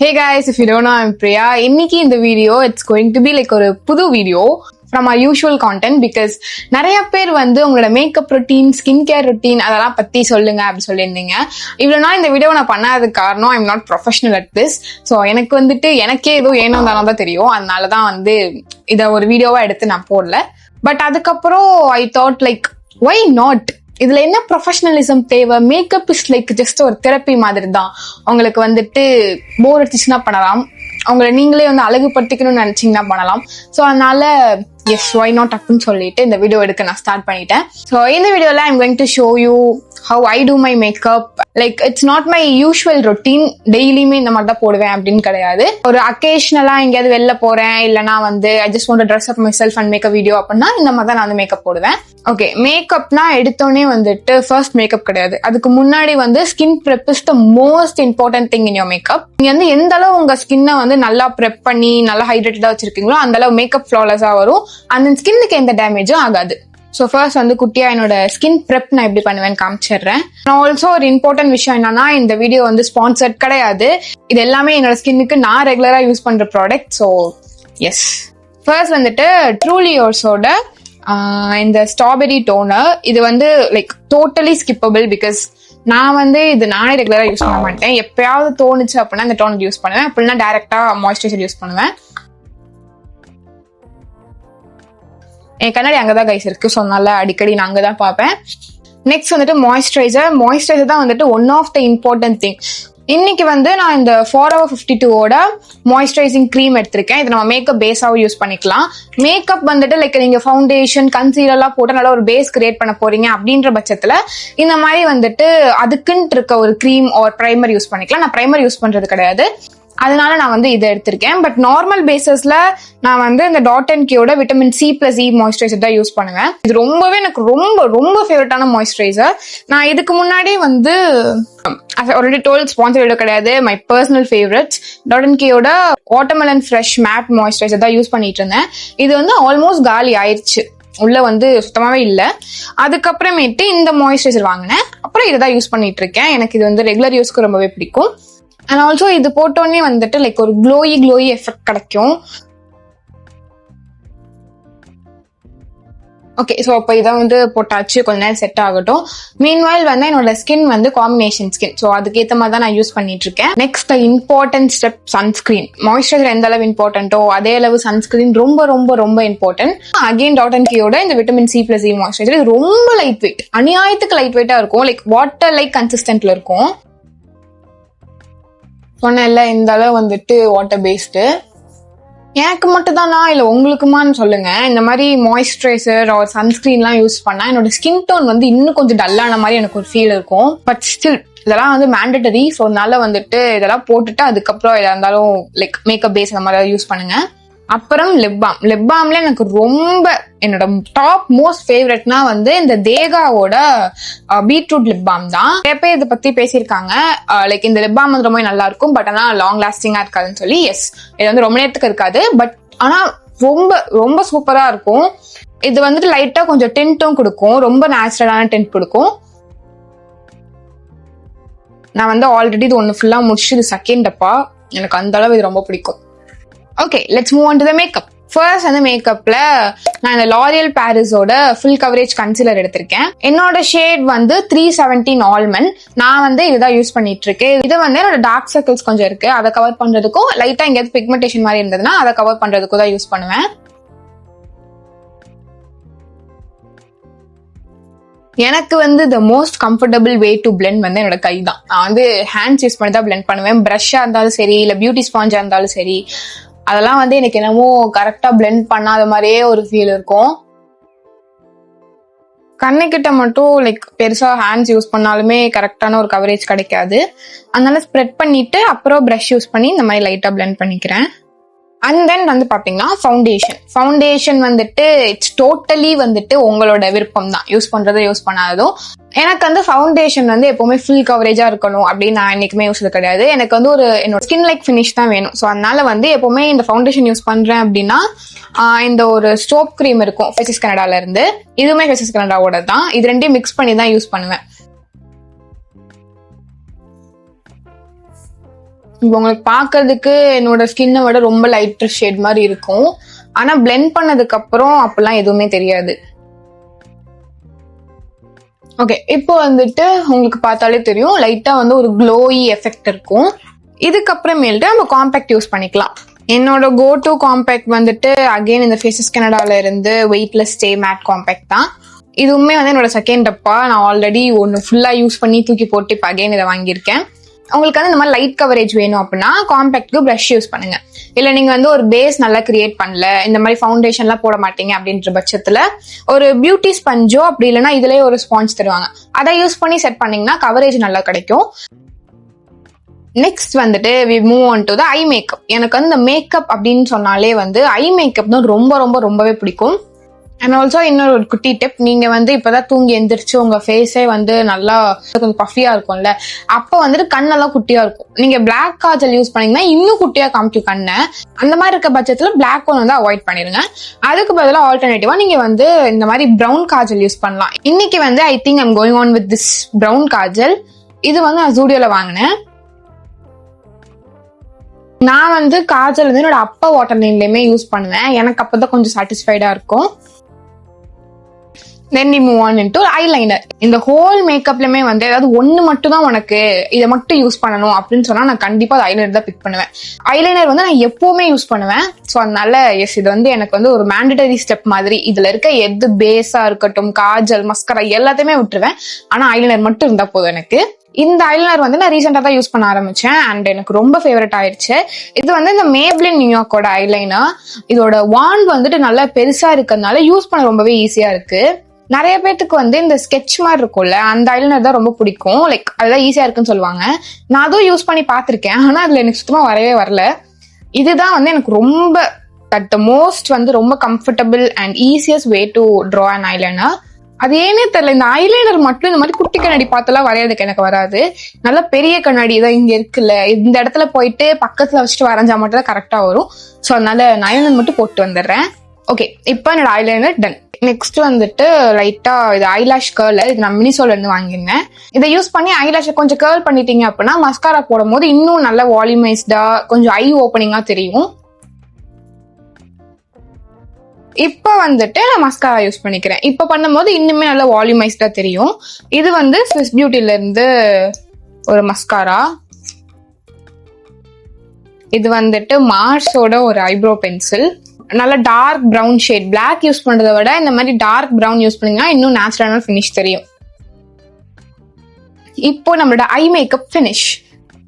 Hey guys, if you don't know, I'm Priya. இன்னைக்கு இந்த video it's going to be like ஒரு புது video from our usual content because நிறைய பேர் வந்து உங்களோட makeup routine, skin care routine அதெல்லாம் பத்தி சொல்லுங்க அப்படி சொல்லியிருந்தீங்க. இவ்வளவு நாள் இந்த வீடியோ நான் பண்ணாததுக்கு காரணம் I'm not professional at this. So எனக்கு வந்துட்டு எனக்கே ஏதோ ஏனோ தானோ தான் தெரியும். அதனாலதான் வந்து இதை ஒரு வீடியோவா எடுத்து நான் போடல. பட் அதுக்கப்புறம் I thought like why not? இதுல என்ன ப்ரொஃபஷனலிசம் தேவை? மேக்கப் இஸ் லைக் ஜஸ்ட் ஒரு தெரப்பி மாதிரி தான். உங்களுக்கு வந்துட்டு போர் அடிச்சுன்னா பண்ணலாம், அவங்களை நீங்களே வந்து அழகுபடுத்திக்கணும்னு நினைச்சீங்கன்னா பண்ணலாம். ஸோ அதனால எஸ் ஒய் நாட் அப்படின்னு சொல்லிட்டு இந்த வீடியோ எடுக்க நான் ஸ்டார்ட் பண்ணிட்டேன். ஸோ இந்த வீடியோல I'm going to show you how I do my makeup. Like it's not my usual routine, டெய்லியுமே இந்த மாதிரி தான் போடுவேன் அப்படின்னு கிடையாது. ஒரு அக்கேஷனலா எங்கேயாவது வெளில போறேன், இல்லைனா வந்து I just want to dress up myself and make a video அப்படின்னா இந்த மாதிரி தான் நான் வந்து மேக்கப் போடுவேன். ஓகே, மேக்கப்னா எடுத்தோடனே வந்துட்டு ஃபர்ஸ்ட் மேக்கப் கிடையாது. அதுக்கு முன்னாடி வந்து skin prep is the most important thing in your makeup. நீங்க வந்து எந்த அளவு உங்க ஸ்கின்னை வந்து நல்லா ப்ரெப் பண்ணி நல்லா ஹைட்ரேட்டடா வச்சிருக்கீங்களோ அந்த அளவு மேக்கப் ஃப்ளாலஸா வரும், அந்த ஸ்கின்னுக்கு எந்த டேமேஜும் ஆகாது. ஸோ ஃபர்ஸ்ட் வந்து குட்டியா என்னோட ஸ்கின் ப்ரெப் நான் எப்படி பண்ணுவேன்னு காமிச்சிடுறேன். நான் ஆல்சோ ஒரு இம்பார்ட்டன்ட் விஷயம் என்னன்னா, இந்த வீடியோ வந்து ஸ்பான்சர்ட் கிடையாது. இது எல்லாமே என்னோட ஸ்கின்னுக்கு நான் ரெகுலரா யூஸ் பண்ற ப்ராடக்ட். ஸோ எஸ், ஃபர்ஸ்ட் வந்துட்டு ட்ரூலி யோர்ஸோட இந்த ஸ்ட்ராபெரி டோனர். இது வந்து லைக் டோட்டலி ஸ்கிப்பபிள் பிகாஸ் நான் வந்து இது நானே ரெகுலரா யூஸ் பண்ண மாட்டேன். எப்பயாவது தோணுச்சு அப்படின்னா இந்த டோனர் யூஸ் பண்ணுவேன், அப்படின்னா டைரக்டா மாய்ஸ்சரைசர் யூஸ் பண்ணுவேன். என் கண்ணாடி அங்கதான் கைஸ் இருக்கு, ஸோ அதனால அடிக்கடி நான் அங்கதான் பார்ப்பேன். நெக்ஸ்ட் வந்துட்டு மாய்ஸ்சரைசர் தான் வந்துட்டு one of the important thing. இன்னைக்கு வந்து நான் இந்த 4hour52ஓட மாய்ஸ்சரைசிங் க்ரீம் எடுத்திருக்கேன். இது நம்ம மேக்கப் பேஸாவும் யூஸ் பண்ணிக்கலாம். மேக்கப் வந்துட்டு லைக் நீங்க ஃபவுண்டேஷன், கன்சீலர்லாம் போட்டு நல்லா ஒரு பேஸ் கிரியேட் பண்ண போறீங்க அப்படின்ற பட்சத்துல இந்த மாதிரி வந்துட்டு அதுக்குன்ட்டு இருக்க ஒரு க்ரீம் ஆர் பிரைமர் யூஸ் பண்ணிக்கலாம். நான் பிரைமர் யூஸ் பண்றது கிடையாது, அதனால நான் வந்து இதை எடுத்திருக்கேன். பட் நார்மல் பேசஸ்ல நான் வந்து இந்த டாட்&கீயோட விட்டமின் C+E மாய்ஸ்சரைசர் தான் யூஸ் பண்ணுவேன். இது ரொம்பவே எனக்கு ரொம்ப ரொம்ப ஃபேவரட்டான மாய்ஸ்சரைசர். நான் இதுக்கு முன்னாடி வந்து ஆல்ரெடி டோல் ஸ்பான்சர் வீடியோ கிடையாது, மை பர்சனல் ஃபேவரட்ஸ் டாட்&கீயோட வாட்டர்மெலன் ஃப்ரெஷ் மேட் மாய்ஸ்சரைசர் தான் யூஸ் பண்ணிட்டு இருந்தேன். இது வந்து ஆல்மோஸ்ட் காலி ஆயிடுச்சு, உள்ள வந்து சுத்தமாவே இல்லை. அதுக்கப்புறமேட்டு இந்த மாய்ஸ்சரைசர் வாங்கினேன், அப்புறம் இதை தான் யூஸ் பண்ணிட்டு இருக்கேன். எனக்கு இது வந்து ரெகுலர் யூஸ்க்கு ரொம்பவே பிடிக்கும். அண்ட் ஆல்சோ இது போட்டோன்னே வந்துட்டு லைக் ஒரு க்ளோயி எஃபெக்ட் கிடைக்கும். ஓகே, ஸோ அப்போ இதை வந்து போட்டாச்சு, கொஞ்ச நேரம் செட் ஆகட்டும். மீன்வைல் வந்து என்னோட ஸ்கின் வந்து காம்பினேஷன் ஸ்கின், ஸோ அதுக்கேற்ற மாதிரி தான் நான் யூஸ் பண்ணிட்டு இருக்கேன். Next important step sunscreen. Moisturiser எந்த அளவு இம்பார்ட்டன்ட்டோ அதே அளவு சன்ஸ்கிரீன் ரொம்ப ரொம்ப ரொம்ப இம்பார்ட்டன்ட். அகெயின் டாட்&கீயோட இந்த விட்டமின் C+E மாய்ஸ்சரைசர். இது ரொம்ப லைட் வெயிட், அநியாயத்துக்கு லைட் வெயிட்டா இருக்கும், லைக் வாட்டர் லைக் கன்சிஸ்டன்ட்ல இருக்கும். சொன்னேன்ல இந்த அளவு வந்துட்டு வாட்டர் பேஸ்டு. எனக்கு மட்டும் தானா இல்லை உங்களுக்குமான்னு சொல்லுங்க. இந்த மாதிரி மாய்ஸ்சரைசர் ஒரு சன்ஸ்கிரீன்லாம் யூஸ் பண்ணா என்னோட ஸ்கின் டோன் வந்து இன்னும் கொஞ்சம் டல்லான மாதிரி எனக்கு ஒரு ஃபீல் இருக்கும். பட் ஸ்டில் இதெல்லாம் வந்து மேண்டட்டரி. ஸோ அதனால வந்துட்டு இதெல்லாம் போட்டுட்டு அதுக்கப்புறம் எதா இருந்தாலும் லைக் மேக்கப் பேஸ் அந்த மாதிரி யூஸ் பண்ணுங்க. அப்புறம் லிப் பாம்ல எனக்கு ரொம்ப என்னோட டாப் மோஸ்ட் ஃபேவரட்னா வந்து இந்த தேகாவோட பீட்ரூட் லிப் பாம் தான். நிறைய பேர் இதை பத்தி பேசியிருக்காங்க, லைக் இந்த லிப் பாம் வந்து ரொம்ப நல்லா இருக்கும், பட் ஆனா லாங் லாஸ்டிங்கா இருக்காதுன்னு சொல்லி. எஸ், இது வந்து ரொம்ப நேரத்துக்கு இருக்காது, பட் ஆனா ரொம்ப ரொம்ப சூப்பரா இருக்கும். இது வந்துட்டு லைட்டா கொஞ்சம் டென்ட்டும் கொடுக்கும், ரொம்ப நேச்சுரலான டென்ட் கொடுக்கும். நான் வந்து ஆல்ரெடி இது ஒன்று ஃபுல்லா முடிச்சு, இது செகண்ட் டப்பா. எனக்கு அந்த அளவு இது ரொம்ப பிடிக்கும். Okay, let's move on to the makeup. First வந்து மேக்கப்ல நான் இந்த லாரியல் பாரிஸோட ஃபுல் கவரேஜ் கன்சீலர் எடுத்திருக்கேன். என்னோட ஷேட் வந்து 317 ஆல்மண்ட். நான் வந்து இதுதான் யூஸ் பண்ணிட்டு இருக்கேன். இது வந்து என்னோட டார்க் சர்க்கிள்ஸ் கொஞ்சம் இருக்கு, அதை கவர் பண்றதுக்கும் லைட்டா எங்கேயாவது பிக்மெண்டேஷன் மாதிரி இருந்ததுன்னா அதை கவர் பண்றதுக்கும் தான் யூஸ் பண்ணுவேன். எனக்கு வந்து the most comfortable way to blend வந்து என்னோட கை தான். நான் வந்து ஹேண்ட்ஸ் யூஸ் பண்ணி தான் பிளெண்ட் பண்ணுவேன். ப்ரஷ்ஷா இருந்தாலும் சரி, இல்லை பியூட்டி ஸ்பாஞ்சா இருந்தாலும் சரி, அதெல்லாம் வந்து எனக்கு என்னமோ கரெக்டா பிளெண்ட் பண்ணாத மாதிரியே ஒரு ஃபீல் இருக்கும். கண்ணுக்கிட்ட மட்டும் லைக் பெருசா ஹேண்ட்ஸ் யூஸ் பண்ணாலுமே கரெக்டான ஒரு கவரேஜ் கிடைக்காது. அதனால ஸ்ப்ரெட் பண்ணிட்டு அப்புறம் ப்ரஷ் யூஸ் பண்ணி இந்த மாதிரி லைட்டா பிளெண்ட் பண்ணிக்கிறேன். அண்ட் தென் வந்து பாத்தீங்கன்னா ஃபவுண்டேஷன் வந்துட்டு இட்ஸ் டோட்டலி வந்துட்டு உங்களோட விருப்பம் தான், யூஸ் பண்றதும் யூஸ் பண்ணாததும். எனக்கு வந்து ஃபவுண்டேஷன் வந்து எப்பவுமே ஃபுல் கவரேஜா இருக்கணும் அப்படின்னு நான் என்னைக்குமே யூஸ் கிடையாது. எனக்கு வந்து ஒரு என்னோட ஸ்கின் லைக் ஃபினிஷ் தான் வேணும். ஸோ அதனால வந்து எப்பவுமே இந்த ஃபவுண்டேஷன் யூஸ் பண்றேன் அப்படின்னா இந்த ஒரு ஸ்டோப் கிரீம் இருக்கும் ஃபேஸஸ் கனடால இருந்து, இதுவுமே ஃபேஸஸ் கனடாவோட தான். இது ரெண்டையும் மிக்ஸ் பண்ணி தான் யூஸ் பண்ணுவேன். இப்போ உங்களுக்கு பாக்குறதுக்கு என்னோட ஸ்கின்னை விட ரொம்ப லைட்டர் ஷேட் மாதிரி இருக்கும். ஆனா பிளெண்ட் பண்ணதுக்கு அப்புறம் அப்பெல்லாம் எதுவுமே தெரியாது. ஓகே, இப்போ வந்துட்டு உங்களுக்கு பார்த்தாலே தெரியும் லைட்டா வந்து ஒரு க்ளோயி எஃபெக்ட் இருக்கும். இதுக்கப்புறமேல்ட்டு நம்ம காம்பேக்ட் யூஸ் பண்ணிக்கலாம். என்னோட கோ டு காம்பேக்ட் வந்துட்டு அகைன் இந்த ஃபேஸஸ் கனடால இருந்து வெயிட்லெஸ் ஸ்டே மேட் காம்பேக்ட் தான். இதுவுமே வந்து என்னோட செகண்ட் டப்பா. நான் ஆல்ரெடி ஒன்று ஃபுல்லா யூஸ் பண்ணி தூக்கி போட்டு இப்போ அகைன் இதை வாங்கியிருக்கேன். உங்களுக்கு வந்து இந்த மாதிரி லைட் கவரேஜ் வேணும் அப்படின்னா காம்பேக்ட்க்கு ப்ரஷ் யூஸ் பண்ணுங்க. இல்லை நீங்க வந்து ஒரு பேஸ் நல்லா கிரியேட் பண்ணல, இந்த மாதிரி ஃபவுண்டேஷன்லாம் போட மாட்டீங்க அப்படின்ற பட்சத்துல ஒரு பியூட்டி ஸ்பஞ்சோ அப்படி இல்லைன்னா இதுலயே ஒரு ஸ்பாஞ்ச் தருவாங்க, அதை யூஸ் பண்ணி செட் பண்ணீங்கன்னா கவரேஜ் நல்லா கிடைக்கும். நெக்ஸ்ட் வந்துட்டு we move on to the eye makeup. எனக்கு வந்து இந்த மேக்கப் அப்படின்னு சொன்னாலே வந்து ஐ மேக்கப் தான் ரொம்பவே பிடிக்கும். அண்ட் ஆல்சோ இன்னொரு ஒரு குட்டி டிப், நீங்க வந்து இப்பதான் தூங்கி எந்திரிச்சு உங்க ஃபேஸே வந்து நல்லா கொஞ்சம் பஃபியா இருக்கும்ல, அப்போ வந்துட்டு கண்ணெல்லாம் குட்டியா இருக்கும். நீங்க பிளாக் காஜல் யூஸ் பண்ணீங்கன்னா இன்னும் குட்டியா காமிக்கும் கண்ணை. அந்த மாதிரி இருக்க பட்சத்துல பிளாக் ஒன் வந்து அவாய்ட் பண்ணிருங்க. அதுக்கு பதிலாக ஆல்டர்னேட்டிவா நீங்க வந்து இந்த மாதிரி ப்ரௌன் காஜல் யூஸ் பண்ணலாம். இன்னைக்கு வந்து I think I'm going on with this brown Kajal. இது வந்து நான் ஜூடியோல வாங்கினேன். நான் வந்து காஜல் வந்து என்னோட அப்பா வாட்டர் லைன்லயுமே யூஸ் பண்ணுவேன். எனக்கு அப்பதான் கொஞ்சம் சாட்டிஸ்ஃபைடா இருக்கும். Then we move on into eyeliner. இந்த ஹோல் மேக்கப்லயுமே வந்து ஏதாவது ஒன்னு மட்டும் தான் உனக்கு இதை மட்டும் யூஸ் பண்ணணும் அப்படின்னு சொன்னா நான் கண்டிப்பா ஐலைனர் தான் பிக் பண்ணுவேன். ஐலைனர் வந்து நான் எப்பவுமே யூஸ் பண்ணுவேன். ஸோ அதனால எஸ், இது வந்து எனக்கு வந்து ஒரு மேண்டட்டரி ஸ்டெப் மாதிரி. இதுல இருக்க எது பேஸா இருக்கட்டும், காஜல், மஸ்கரா எல்லாத்தையுமே விட்டுருவேன். ஆனா ஐலைனர் மட்டும் இருந்தா போதும் எனக்கு. இந்த ஐலைனர் வந்து நான் ரீசெண்டா தான் யூஸ் பண்ண ஆரம்பிச்சேன் அண்ட் எனக்கு ரொம்ப ஃபேவரட் ஆயிடுச்சு. இது வந்து இந்த மேப்ளின் நியூயார்க்கோட ஐலைனர். இதோட வாண்ட் வந்துட்டு நல்லா பெருசா இருக்கிறதுனால யூஸ் பண்ண ரொம்பவே ஈஸியா இருக்கு. நிறைய பேத்துக்கு வந்து இந்த ஸ்கெட்ச் மாதிரி இருக்கும்ல, அந்த ஐலைனர் தான் ரொம்ப பிடிக்கும். லைக் அதுதான் ஈஸியா இருக்குன்னு சொல்லுவாங்க. நான் அதுவும் யூஸ் பண்ணி பார்த்திருக்கேன், ஆனா அதுல எனக்கு சுத்தமா வரவே வரல. இதுதான் வந்து எனக்கு ரொம்ப அட் த மோஸ்ட் வந்து ரொம்ப comfortable and easiest way to draw an eyeliner. அது ஏனே தெரியல, இந்த ஐலைனர் மட்டும் இந்த மாதிரி குட்டி கண்ணாடி பார்த்தெல்லாம் வரையறதுக்கு எனக்கு வராது. நல்ல பெரிய கண்ணாடி தான் இங்க இருக்குல்ல, இந்த இடத்துல போயிட்டு பக்கத்துல வச்சுட்டு வரைஞ்சா மட்டும் தான் கரெக்டா வரும். ஸோ அதனால நான் ஐலைனர் மட்டும் போட்டு வந்துடுறேன். ஓகே, இப்போ என்னோட ஐலைனர் டன். நெக்ஸ்ட் வந்துட்டு லைட்டா இது ஐலாஷ் கர்லர். இது நான் மினிசோல இருந்து வாங்கியிருந்தேன். இதை யூஸ் பண்ணி ஐலாஷை கொஞ்சம் கர்ல் பண்ணிட்டீங்க அப்படின்னா மஸ்காரா போடும் போது இன்னும் நல்ல வால்யூமைஸ்டா கொஞ்சம் ஐ ஓப்பனிங்கா தெரியும். இப்ப வந்துட்டு நான் மஸ்காரா யூஸ் பண்ணிக்கிறேன். இப்ப பண்ணும்போது இன்னுமே நல்ல வால்யூமைஸ்டா தெரியும். இது வந்து ஸ்விஸ் பியூட்டில இருந்து ஒரு மஸ்காரா. இது வந்துட்டு மார்ஸோட ஒரு ஐப்ரோ பென்சில். நல்ல dark brown shade. Black use பண்றதை விட இந்த மாதிரி டார்க் ப்ரௌன் யூஸ் பண்ணீங்கன்னா இன்னும் நேச்சுரலான ஃபினிஷ் தெரியும். இப்போ நம்மளோட ஐ மேக்கப் ஃபினிஷ்.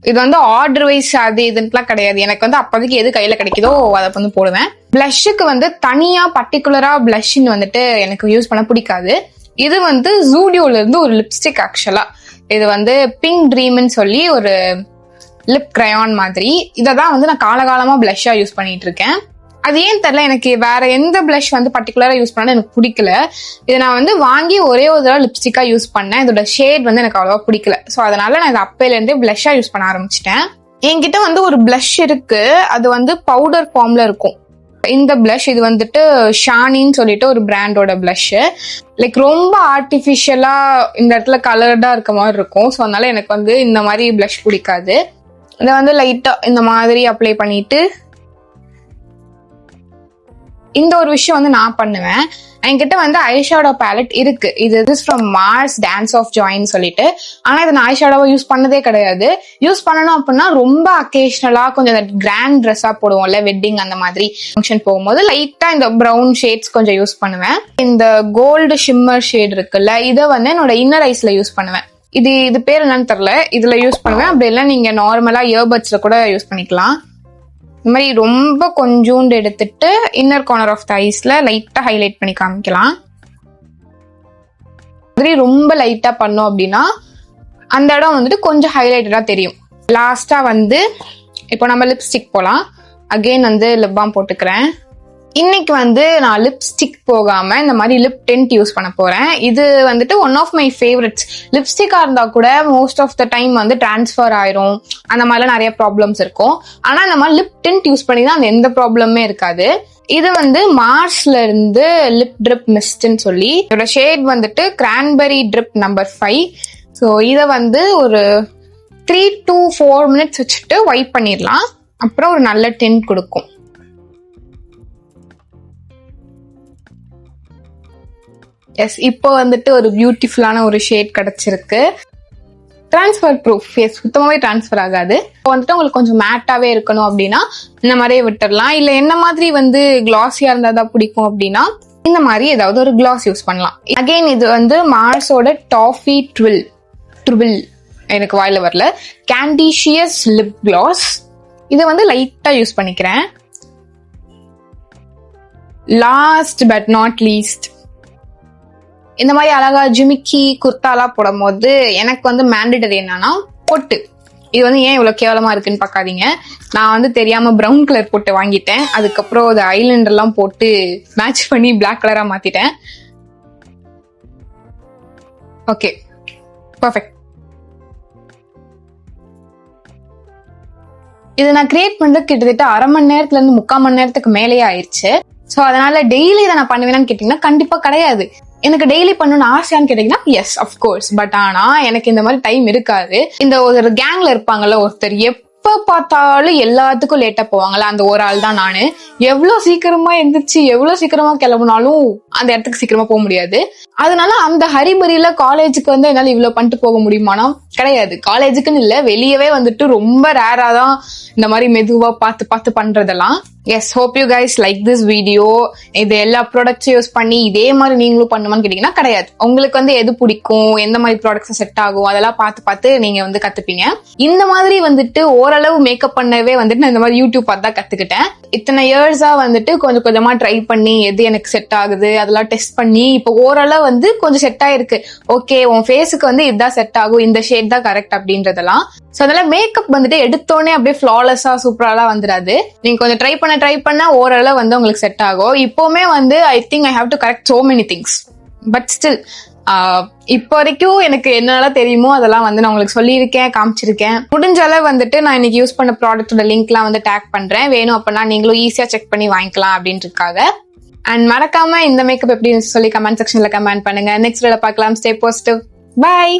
இது வந்து ஆர்டர் வைஸ் அது இதுலாம் கிடையாது. எனக்கு வந்து அப்போதைக்கு எது கையில கிடைக்குதோ அதை வந்து போடுவேன். பிளஷுக்கு வந்து தனியா பர்டிகுலரா பிளஷ்ன்னு வந்துட்டு எனக்கு யூஸ் பண்ண பிடிக்காது. இது வந்து ஜூடியோல இருந்து ஒரு லிப்ஸ்டிக். ஆக்சுவலா இது வந்து பிங்க் ட்ரீம்னு சொல்லி ஒரு லிப் கிரையான் மாதிரி. இதை தான் வந்து நான் காலகாலமா பிளஷ்ஷா யூஸ் பண்ணிட்டு இருக்கேன். அது ஏன் தெரியல, எனக்கு வேற எந்த பிளஷ் வந்து பர்டிகுலரா யூஸ் பண்ண எனக்கு பிடிக்கல. இதை நான் வந்து வாங்கி ஒரே ஒரு தடவை லிப்ஸ்டிக்கா யூஸ் பண்ணேன். இதோட ஷேட் வந்து எனக்கு அவ்வளவா பிடிக்கல. ஸோ அதனால நான் இதை அப்பையில இருந்தே பிளஷ்ஷா யூஸ் பண்ண ஆரம்பிச்சிட்டேன். என்கிட்ட வந்து ஒரு பிளஷ் இருக்கு, அது வந்து பவுடர் ஃபார்ம்ல இருக்கும். இந்த பிளஷ் இது வந்துட்டு ஷானின்னு சொல்லிட்டு ஒரு பிராண்டோட பிளஷ். லைக் ரொம்ப ஆர்டிஃபிஷியலா இந்த இடத்துல கலர்டா இருக்க மாதிரி இருக்கும். ஸோ அதனால எனக்கு வந்து இந்த மாதிரி பிளஷ் பிடிக்காது. இதை வந்து லைட்டா இந்த மாதிரி அப்ளை பண்ணிட்டு இந்த ஒரு விஷயம் வந்து நான் பண்ணுவேன். என்கிட்ட வந்து ஐஷேடோ பேலட் இருக்கு. இது ஃப்ரம் மார்ஸ் டான்ஸ் ஆஃப் ஜாய்ன்னு சொல்லிட்டு. ஆனா இதை நான் ஐஷேடோவை யூஸ் பண்ணதே கிடையாது. யூஸ் பண்ணணும் அப்படின்னா ரொம்ப அக்கேஷனலா கொஞ்சம் கிராண்ட் ட்ரெஸ்ஸா போடுவோம்ல, வெட்டிங் அந்த மாதிரி ஃபங்க்ஷன் போகும்போது லைட்டா இந்த ப்ரௌன் ஷேட்ஸ் கொஞ்சம் யூஸ் பண்ணுவேன். இந்த கோல்டு ஷிம்மர் ஷேட் இருக்குல்ல, இதை வந்து என்னோட இன்னர் ஐஸ்ல யூஸ் பண்ணுவேன். இது பேர் என்னன்னு தெரியல, இதுல யூஸ் பண்ணுவேன். அப்படி இல்லை நீங்க நார்மலா இயர்பட்ஸ்ல கூட யூஸ் பண்ணிக்கலாம். இந்த மாதிரி ரொம்ப கொஞ்சோண்டு எடுத்துட்டு இன்னர் கார்னர் ஆஃப் த ஐஸ்ல லைட்டா ஹைலைட் பண்ணி காமிக்கலாம். மாதிரி ரொம்ப லைட்டா பண்ணோம் அப்படின்னா அந்த இடம் வந்துட்டு கொஞ்சம் ஹைலைட்டடா தெரியும். லாஸ்டா வந்து இப்போ நம்ம லிப்ஸ்டிக் போலாம். அகெயின் வந்து லிப் பாம் போட்டுக்கிறேன். இன்னைக்கு வந்து நான் லிப்ஸ்டிக் போகாம இந்த மாதிரி லிப் டென்ட் யூஸ் பண்ண போறேன். இது வந்துட்டு ஒன் ஆஃப் மை ஃபேவரட்ஸ். லிப்ஸ்டிக்கா இருந்தா கூட மோஸ்ட் ஆஃப் த டைம் வந்து டிரான்ஸ்ஃபர் ஆயிரும், அந்த மாதிரிலாம் நிறைய ப்ராப்ளம்ஸ் இருக்கும். ஆனா இந்த மாதிரி லிப் டென்ட் யூஸ் பண்ணி தான் அந்த எந்த ப்ராப்ளமே இருக்காது. இது வந்து மார்ஸ்ல இருந்து லிப் ட்ரிப் மிஸ்ட்ன்னு சொல்லி இதோட ஷேட் வந்துட்டு கிரான்பெரி ட்ரிப் நம்பர் 5. ஸோ இதை வந்து ஒரு 3 to 4 minutes வச்சுட்டு வைப் பண்ணிடலாம். அப்புறம் ஒரு நல்ல டென்ட் கொடுக்கும். எஸ், இப்போ வந்துட்டு ஒரு பியூட்டிஃபுல்லான ஒரு ஷேட் கிடைச்சிருக்கு. டிரான்ஸ்ஃபர் ப்ரூஃப், ஃபேஸ் சுத்தமாவே டிரான்ஸ்ஃபர் ஆகாது. இப்போ வந்துட்டு உங்களுக்கு கொஞ்சம் மேட்டாவே இருக்கணும் அப்படின்னா இந்த மாதிரியே விட்டுடலாம். இல்ல என்ன மாதிரி வந்து கிளாஸியா இருந்தாதான் பிடிக்கும் அப்படின்னா இந்த மாதிரி ஏதாவது ஒரு கிளாஸ் யூஸ் பண்ணலாம். அகைன் இது வந்து மார்ஸோட டாஃபி ட்ரிபிள், எனக்கு வாயில வரல, கேண்டிஷியஸ் லிப் கிளாஸ். இது வந்து லைட்டா யூஸ் பண்ணிக்கிறேன். லாஸ்ட் பட் நாட் லீஸ்ட், இந்த மாதிரி அழகா ஜிமிக்கி குர்தாலாம் போடும் போது எனக்கு வந்து மேண்டேட்டரி என்னன்னா பொட்டு. இது வந்து ஏன் இவ்வளவு கேவலமா இருக்குன்னு பார்க்காதீங்க. நான் வந்து தெரியாம பிரவுன் கலர் போட்டு வாங்கிட்டேன். அதுக்கப்புறம் அது ஐலைனர் எல்லாம் போட்டு மேட்ச் பண்ணி பிளாக் கலரா மாத்திட்டேன். Okay, perfect. இதை நான் கிரியேட் பண்றது கிட்டத்தட்ட 1/2 மணி நேரத்துல இருந்து 3/4 மணி நேரத்துக்கு மேலேயே ஆயிடுச்சு. ஸோ அதனால டெய்லி இதை நான் பண்ணுவேன்னு கேட்டீங்கன்னா கண்டிப்பா கிடையாது. எனக்கு டெய்லி பண்ணணும்னு ஆசையான்னு கேட்டீங்கன்னா எஸ் அஃப்கோர்ஸ். பட் ஆனா எனக்கு இந்த மாதிரி டைம் இருக்காது. இந்த ஒரு கேங்ல இருப்பாங்கல்ல ஒருத்தர், எப்ப பார்த்தாலும் எல்லாத்துக்கும் லேட்டா போவாங்கல்ல, அந்த ஒரு ஆள் தான் நானு. எவ்வளவு சீக்கிரமா எந்திரிச்சு எவ்வளவு சீக்கிரமா கிளம்புனாலும் அந்த இடத்துக்கு சீக்கிரமா போக முடியாது. அதனால அந்த ஹரிபரியில காலேஜுக்கு வந்து என்னால இவ்வளவு பண்ணிட்டு போக முடியுமானா கிடையாது. காலேஜுக்குன்னு இல்ல, வெளியவே வந்துட்டு ரொம்ப ரேரா தான் இந்த மாதிரி மெதுவா பார்த்து பண்றதெல்லாம். Yes, hope you guys like this video. இது எல்லா ப்ராடக்ட்ஸ் யூஸ் பண்ணி இதே மாதிரி நீங்களும் பண்ணுமான்னு கேட்டீங்கன்னா கிடையாது. உங்களுக்கு வந்து எது பிடிக்கும், எந்த மாதிரி ப்ராடக்ட்ஸ் செட் ஆகும், அதெல்லாம் பார்த்து நீங்க வந்து கத்துப்பீங்க. இந்த மாதிரி வந்துட்டு ஓரளவு மேக்கப் பண்ணவே வந்துட்டு நான் இந்த மாதிரி யூடியூப் பார்த்து தான் கத்துக்கிட்டேன். இத்தனை இயர்ஸா வந்துட்டு கொஞ்சம் கொஞ்சமா ட்ரை பண்ணி எது எனக்கு செட் ஆகுது அதெல்லாம் டெஸ்ட் பண்ணி இப்போ ஓரளவு வந்து கொஞ்சம் செட் ஆயிருக்கு. ஓகே, உன் ஃபேஸுக்கு வந்து இதுதான் செட் ஆகும், இந்த ஷேட் தான் கரெக்ட் அப்படின்றதெல்லாம். சோ அதனால மேக்கப் வந்துட்டு எடுத்தோடனே அப்படியே ஃபிளாலெஸ்ஸா சூப்பராலாம் வந்துடாது. நீங்க கொஞ்சம் ட்ரை பண்ண ஓரளவு வந்து உங்களுக்கு செட் ஆகும். இப்போவுமே வந்து I think I have to correct so many things. But still இப்போ வரைக்கும் எனக்கு என்னெல்லாம் தெரியுமோ அதெல்லாம் வந்து நான் உங்களுக்கு சொல்லியிருக்கேன், காமிச்சிருக்கேன். முடிஞ்ச அளவு வந்துட்டு நான் இன்னைக்கு யூஸ் பண்ண ப்ராடக்டோட லிங்க்லாம் வந்து டேக் பண்றேன். வேணும் அப்படின்னா நீங்களும் ஈஸியா செக் பண்ணி வாங்கிக்கலாம் அப்படின்றதுக்காக. அண்ட் மறக்காம இந்த மேக்கப் எப்படி சொல்லி கமெண்ட் செக்ஷன்ல கமெண்ட் பண்ணுங்க. நெக்ஸ்ட் வீடியோல பார்க்கலாம். Stay positive. பை.